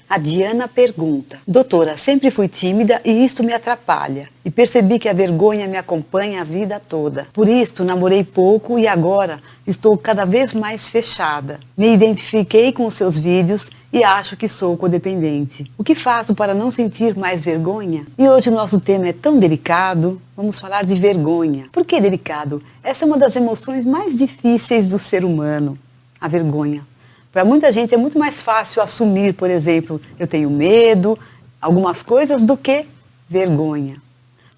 A Diana pergunta: doutora, sempre fui tímida e isto me atrapalha. E percebi que a vergonha me acompanha a vida toda. Por isto, namorei pouco e agora estou cada vez mais fechada. Me identifiquei com os seus vídeos e acho que sou codependente. O que faço para não sentir mais vergonha? E hoje o nosso tema é tão delicado. Vamos falar de vergonha. Por que delicado? Essa é uma das emoções mais difíceis do ser humano, a vergonha. Para muita gente é muito mais fácil assumir, por exemplo, eu tenho medo, algumas coisas, do que vergonha.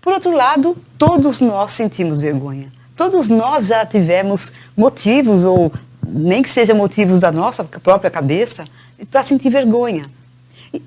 Por outro lado, todos nós sentimos vergonha. Todos nós já tivemos motivos, ou nem que sejam motivos da nossa própria cabeça, para sentir vergonha.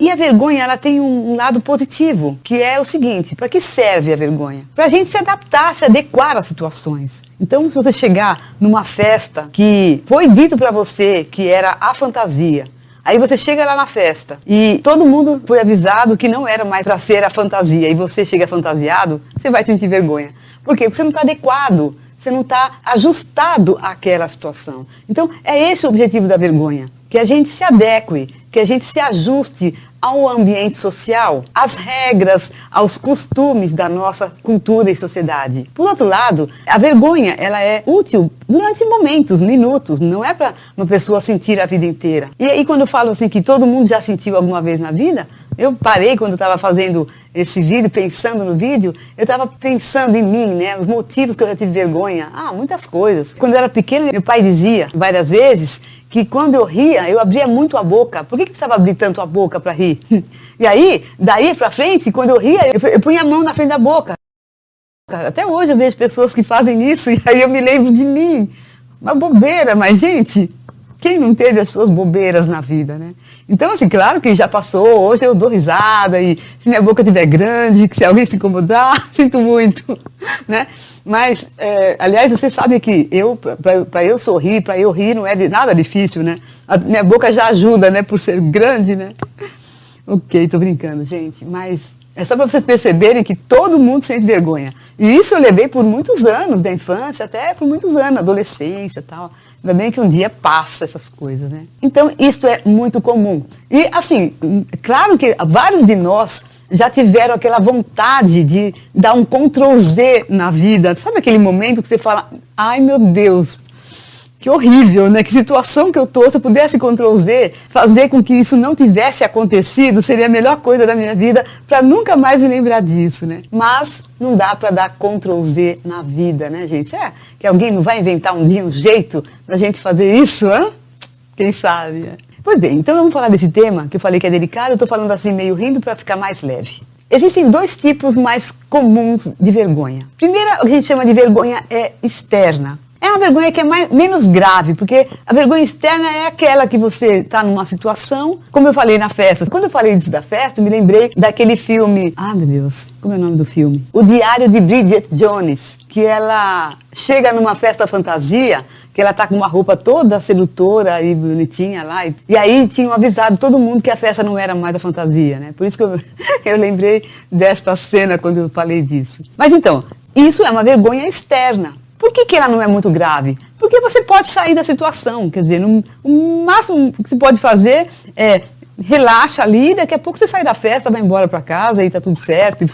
E a vergonha, ela tem um lado positivo, que é o seguinte: para que serve a vergonha? Para a gente se adaptar, se adequar às situações. Então, se você chegar numa festa que foi dito para você que era a fantasia, aí você chega lá na festa e todo mundo foi avisado que não era mais para ser a fantasia, e você chega fantasiado, você vai sentir vergonha. Por quê? Porque você não está adequado, você não está ajustado àquela situação. Então, é esse o objetivo da vergonha, que a gente se adeque, que a gente se ajuste ao ambiente social, às regras, aos costumes da nossa cultura e sociedade. Por outro lado, a vergonha, ela é útil durante momentos, minutos, não é para uma pessoa sentir a vida inteira. E aí, quando eu falo assim que todo mundo já sentiu alguma vez na vida, eu parei quando eu estava fazendo esse vídeo, pensando no vídeo, eu estava pensando em mim, né, os motivos que eu já tive vergonha. Muitas coisas. Quando eu era pequena, meu pai dizia várias vezes que quando eu ria, eu abria muito a boca. Por que precisava abrir tanto a boca para rir? E aí, daí para frente, quando eu ria, eu punha a mão na frente da boca. Até hoje eu vejo pessoas que fazem isso e aí eu me lembro de mim. Uma bobeira, mas gente, quem não teve as suas bobeiras na vida, né? Então, assim, claro que já passou, hoje eu dou risada e se minha boca estiver grande, que se alguém se incomodar, sinto muito, né? Mas, aliás, você sabe que para eu sorrir, para eu rir, não é nada difícil, né? A minha boca já ajuda, né? Por ser grande, né? Ok, tô brincando, gente, mas é só para vocês perceberem que todo mundo sente vergonha. E isso eu levei por muitos anos, da infância até por muitos anos, adolescência e tal. Ainda bem que um dia passa essas coisas, né? Então, isso é muito comum. E, assim, claro que vários de nós já tiveram aquela vontade de dar um Ctrl Z na vida. Sabe aquele momento que você fala: ai meu Deus, que horrível, né? Que situação que eu estou. Se eu pudesse Ctrl Z, fazer com que isso não tivesse acontecido, seria a melhor coisa da minha vida, para nunca mais me lembrar disso, né? Mas não dá para dar Ctrl Z na vida, né, gente? Que alguém não vai inventar um dia um jeito da gente fazer isso, hã? Quem sabe, né? Pois bem, então vamos falar desse tema, que eu falei que é delicado, eu estou falando assim meio rindo para ficar mais leve. Existem dois tipos mais comuns de vergonha. Primeiro, o que a gente chama de vergonha externa. É uma vergonha que é menos grave, porque a vergonha externa é aquela que você está numa situação, como eu falei na festa. Quando eu falei disso da festa, eu me lembrei daquele filme, meu Deus, como é o nome do filme? O Diário de Bridget Jones, que ela chega numa festa fantasia, que ela tá com uma roupa toda sedutora e bonitinha lá. E aí tinham avisado todo mundo que a festa não era mais da fantasia, né? Por isso que eu lembrei desta cena quando eu falei disso. Mas então, isso é uma vergonha externa. Por que ela não é muito grave? Porque você pode sair da situação, quer dizer, o máximo que você pode fazer é relaxa ali, daqui a pouco você sai da festa, vai embora para casa e tá tudo certo,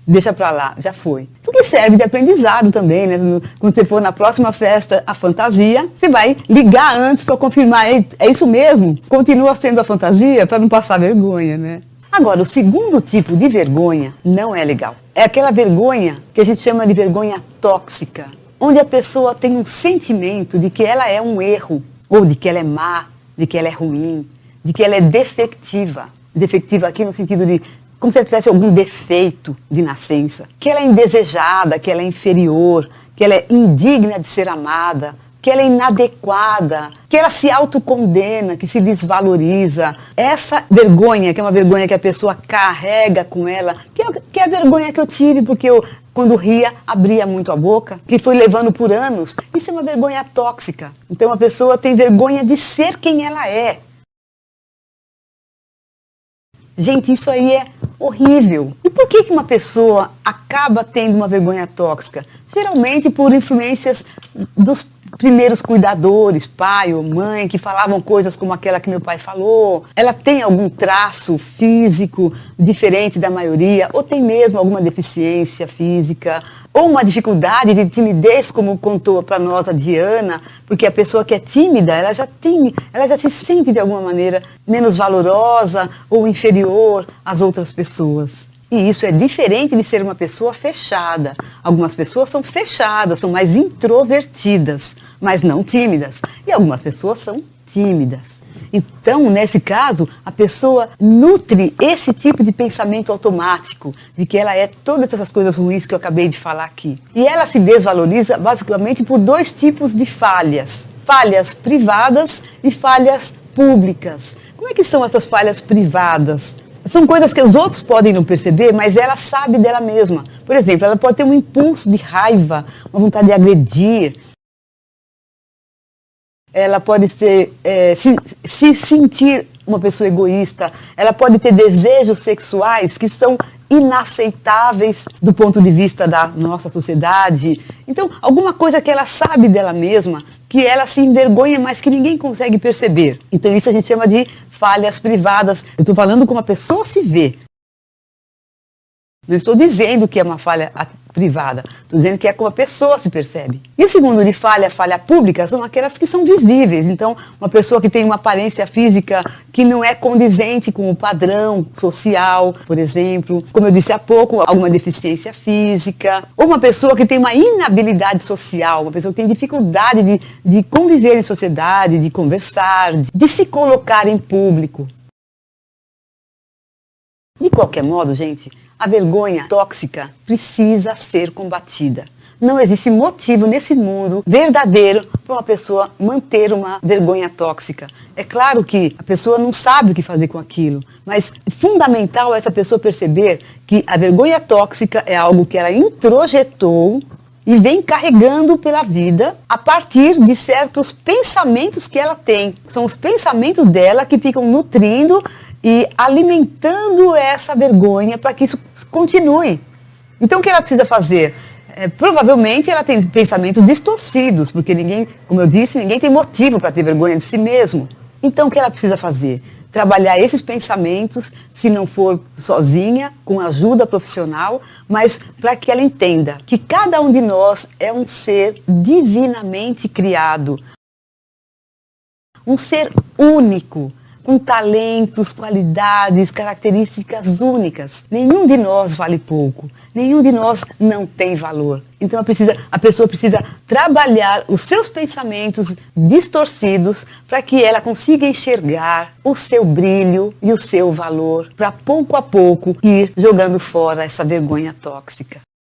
deixa para lá, já foi. Porque serve de aprendizado também, né? Quando você for na próxima festa, a fantasia, você vai ligar antes para confirmar, é isso mesmo? Continua sendo a fantasia para não passar vergonha, né? Agora, o segundo tipo de vergonha não é legal. É aquela vergonha que a gente chama de vergonha tóxica, onde a pessoa tem um sentimento de que ela é um erro, ou de que ela é má, de que ela é ruim, de que ela é defectiva. Defectiva aqui no sentido de como se ela tivesse algum defeito de nascença, que ela é indesejada, que ela é inferior, que ela é indigna de ser amada, que ela é inadequada, que ela se autocondena, que se desvaloriza. Essa vergonha, que é uma vergonha que a pessoa carrega com ela, que é a vergonha que eu tive, porque eu, quando ria, abria muito a boca, que foi levando por anos. Isso é uma vergonha tóxica. Então a pessoa tem vergonha de ser quem ela é. Gente, isso aí é horrível. E por que uma pessoa acaba tendo uma vergonha tóxica? Geralmente por influências dos primeiros cuidadores, pai ou mãe, que falavam coisas como aquela que meu pai falou. Ela tem algum traço físico diferente da maioria, ou tem mesmo alguma deficiência física, ou uma dificuldade de timidez, como contou para nós a Diana, porque a pessoa que é tímida, ela já se sente de alguma maneira menos valorosa ou inferior às outras pessoas. E isso é diferente de ser uma pessoa fechada. Algumas pessoas são fechadas, são mais introvertidas, mas não tímidas. E algumas pessoas são tímidas. Então, nesse caso, a pessoa nutre esse tipo de pensamento automático, de que ela é todas essas coisas ruins que eu acabei de falar aqui. E ela se desvaloriza basicamente por dois tipos de falhas. Falhas privadas e falhas públicas. Como é que são essas falhas privadas? São coisas que os outros podem não perceber, mas ela sabe dela mesma. Por exemplo, ela pode ter um impulso de raiva, uma vontade de agredir. Ela pode se sentir uma pessoa egoísta. Ela pode ter desejos sexuais que são inaceitáveis do ponto de vista da nossa sociedade. Então, alguma coisa que ela sabe dela mesma, que ela se envergonha, mas que ninguém consegue perceber. Então, isso a gente chama de falhas privadas. Eu estou falando como a pessoa se vê. Não estou dizendo que é uma falha privada, estou dizendo que é como a pessoa se percebe. E o segundo de falha pública, são aquelas que são visíveis. Então, uma pessoa que tem uma aparência física que não é condizente com o padrão social, por exemplo, como eu disse há pouco, alguma deficiência física, ou uma pessoa que tem uma inabilidade social, uma pessoa que tem dificuldade de conviver em sociedade, de conversar, de se colocar em público. De qualquer modo, gente, a vergonha tóxica precisa ser combatida. Não existe motivo nesse mundo verdadeiro para uma pessoa manter uma vergonha tóxica. É claro que a pessoa não sabe o que fazer com aquilo, mas é fundamental essa pessoa perceber que a vergonha tóxica é algo que ela introjetou e vem carregando pela vida a partir de certos pensamentos que ela tem. São os pensamentos dela que ficam nutrindo e alimentando essa vergonha para que isso continue. Então, o que ela precisa fazer? Provavelmente ela tem pensamentos distorcidos, porque ninguém, como eu disse, ninguém tem motivo para ter vergonha de si mesmo. Então, o que ela precisa fazer? Trabalhar esses pensamentos, se não for sozinha, com ajuda profissional, mas para que ela entenda que cada um de nós é um ser divinamente criado, um ser único, com talentos, qualidades, características únicas. Nenhum de nós vale pouco, nenhum de nós não tem valor. Então a pessoa precisa trabalhar os seus pensamentos distorcidos para que ela consiga enxergar o seu brilho e o seu valor, para pouco a pouco ir jogando fora essa vergonha tóxica.